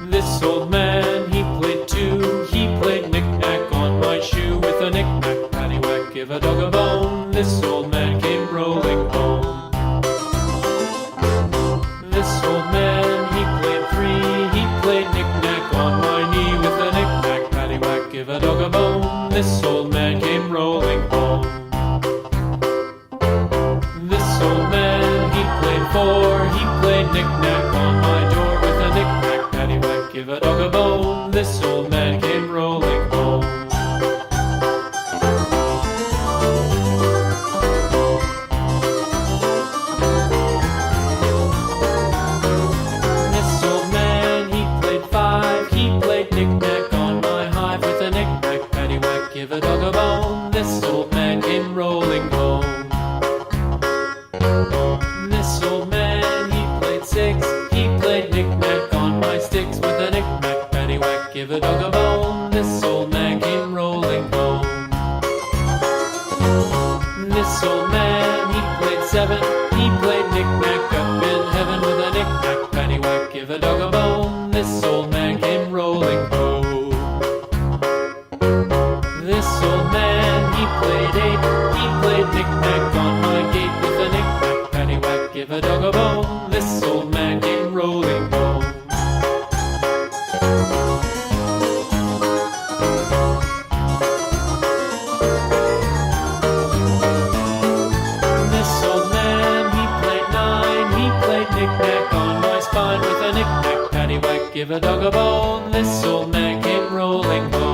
This old man, he played too. He played knick-knack on my shoe. With a knick-knack, paddywhack, give a dog a bone. This old man came rolling home. This old man, he played three. He played knick-knack on my knee. With a knick-knack, paddywhack, give a dog a bone. This old man came rolling home. This old man, he played four. He played knick-knack on my door. With a knick-knack, paddywhack, give a dog a bone. This old man came rolling home. This old man, he played five. He played knick-knack on my hive. With a knick-knack, paddywhack, give a dog a bone. This old man came rolling home. This old man, he played six. He played knick-knack on my sticks. With a knick-knack, paddywhack, give a dog a bone. This old man came rolling home. This old man, he played seven. He played knick-knack up in heaven. With a knick-knack, paddywhack, give a dog a bone. This old man came rolling home. This old man, he played eight. He played knick-knack on my gate. With a knick-knack, paddywhack, give a dog a bone. This old man came rolling home. This old man, he played nine. He played knick-knack on my spine. With a knick-knack, paddywhack, give a dog a bone. This old man came rolling home.